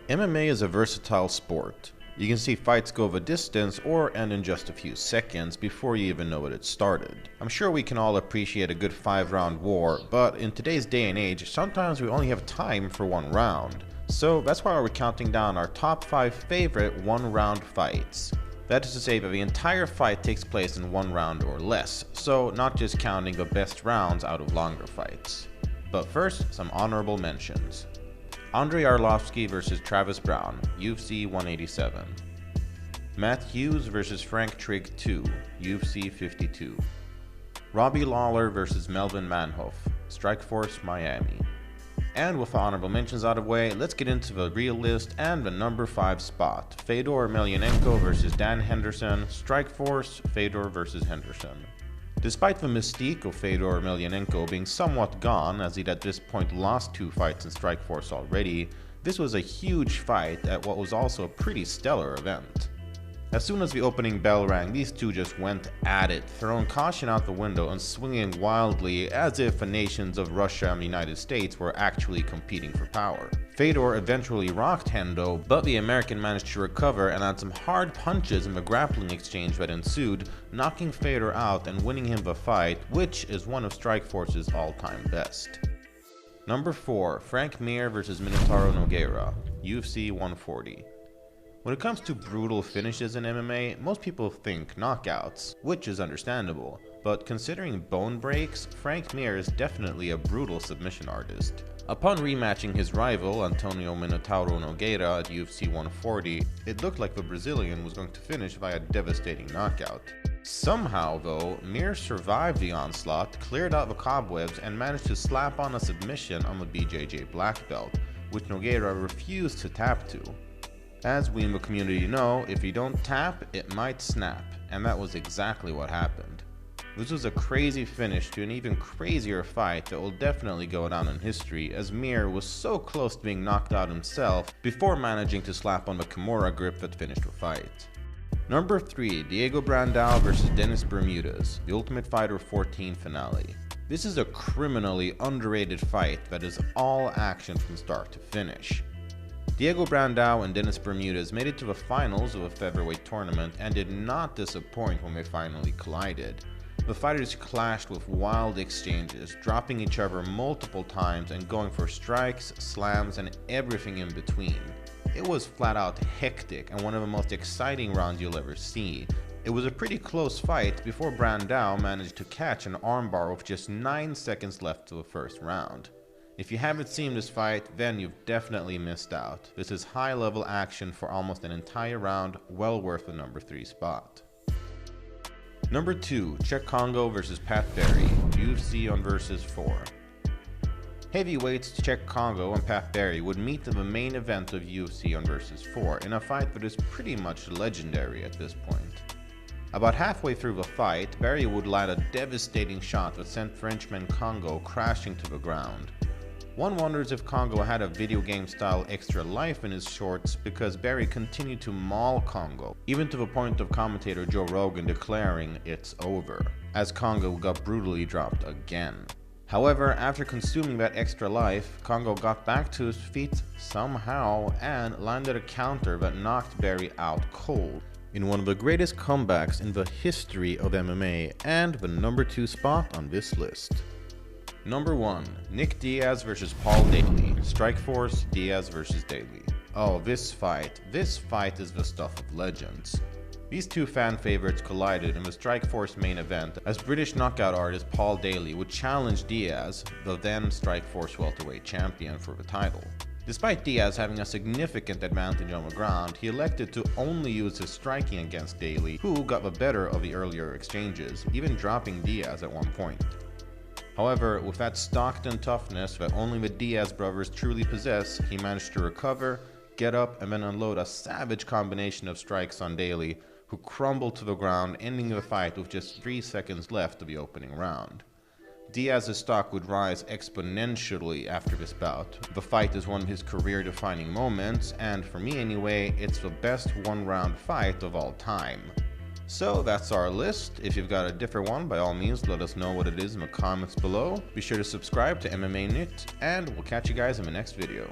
MMA is a versatile sport. You can see fights go of a distance or end in just a few seconds before you even know it started. I'm sure we can all appreciate a good 5-round war, but in today's day and age, sometimes we only have time for one round. So that's why we're counting down our top 5 favorite one-round fights. That is to say that the entire fight takes place in 1 round or less, so not just counting the best rounds out of longer fights. But first, some honorable mentions. Andrei Arlovski vs. Travis Brown, UFC 187. Matt Hughes vs. Frank Trigg 2, UFC 52. Robbie Lawler vs. Melvin Manhoef, Strikeforce Miami. And with the honorable mentions out of the way, let's get into the real list and the number 5 spot. Fedor Emelianenko vs. Dan Henderson, Strikeforce, Fedor vs. Henderson. Despite the mystique of Fedor Emelianenko being somewhat gone, as he'd at this point lost 2 fights in Strikeforce already, this was a huge fight at what was also a pretty stellar event. As soon as the opening bell rang, these two just went at it, throwing caution out the window and swinging wildly as if the nations of Russia and the United States were actually competing for power. Fedor eventually rocked Hendo, but the American managed to recover and add some hard punches in the grappling exchange that ensued, knocking Fedor out and winning him the fight, which is one of Strikeforce's all-time best. Number 4. Frank Mir vs. Minotauro Nogueira, UFC 140. When it comes to brutal finishes in MMA, most people think knockouts, which is understandable, but considering bone breaks, Frank Mir is definitely a brutal submission artist. Upon rematching his rival, Antonio Minotauro Nogueira at UFC 140, it looked like the Brazilian was going to finish via a devastating knockout. Somehow though, Mir survived the onslaught, cleared out the cobwebs, and managed to slap on a submission on the BJJ black belt, which Nogueira refused to tap to. As we in the community know, if you don't tap, it might snap, and that was exactly what happened. This was a crazy finish to an even crazier fight that will definitely go down in history, as Mir was so close to being knocked out himself before managing to slap on the Kimura grip that finished the fight. Number 3. Diego Brandao vs. Dennis Bermudez, The Ultimate Fighter 14 finale. This is a criminally underrated fight that is all action from start to finish. Diego Brandao and Dennis Bermudez made it to the finals of a featherweight tournament and did not disappoint when they finally collided. The fighters clashed with wild exchanges, dropping each other multiple times and going for strikes, slams, and everything in between. It was flat out hectic and one of the most exciting rounds you'll ever see. It was a pretty close fight before Brandao managed to catch an armbar with just 9 seconds left to the first round. If you haven't seen this fight, then you've definitely missed out. This is high-level action for almost an entire round, well worth the number 3 spot. Number 2. Czech Congo vs. Pat Barry, UFC on Versus 4. Heavyweights Czech Congo and Pat Barry would meet in the main event of UFC on Versus 4 in a fight that is pretty much legendary at this point. About halfway through the fight, Barry would land a devastating shot that sent Frenchman Congo crashing to the ground. One wonders if Congo had a video game style extra life in his shorts, because Barry continued to maul Congo, even to the point of commentator Joe Rogan declaring it's over, as Congo got brutally dropped again. However, after consuming that extra life, Congo got back to his feet somehow and landed a counter that knocked Barry out cold, in one of the greatest comebacks in the history of MMA and the number 2 spot on this list. Number 1. Nick Diaz vs. Paul Daley, Strikeforce, Diaz vs. Daley. Oh, this fight is the stuff of legends. These two fan favorites collided in the Strikeforce main event as British knockout artist Paul Daley would challenge Diaz, the then Strikeforce welterweight champion, for the title. Despite Diaz having a significant advantage on the ground, he elected to only use his striking against Daley, who got the better of the earlier exchanges, even dropping Diaz at one point. However, with that Stockton toughness that only the Diaz brothers truly possess, he managed to recover, get up, and then unload a savage combination of strikes on Daley, who crumbled to the ground, ending the fight with just 3 seconds left of the opening round. Diaz's stock would rise exponentially after this bout. The fight is one of his career-defining moments, and for me anyway, it's the best one-round fight of all time. So that's our list. If you've got a different one, by all means let us know what it is in the comments below. Be sure to subscribe to MMA Nytt, and we'll catch you guys in the next video.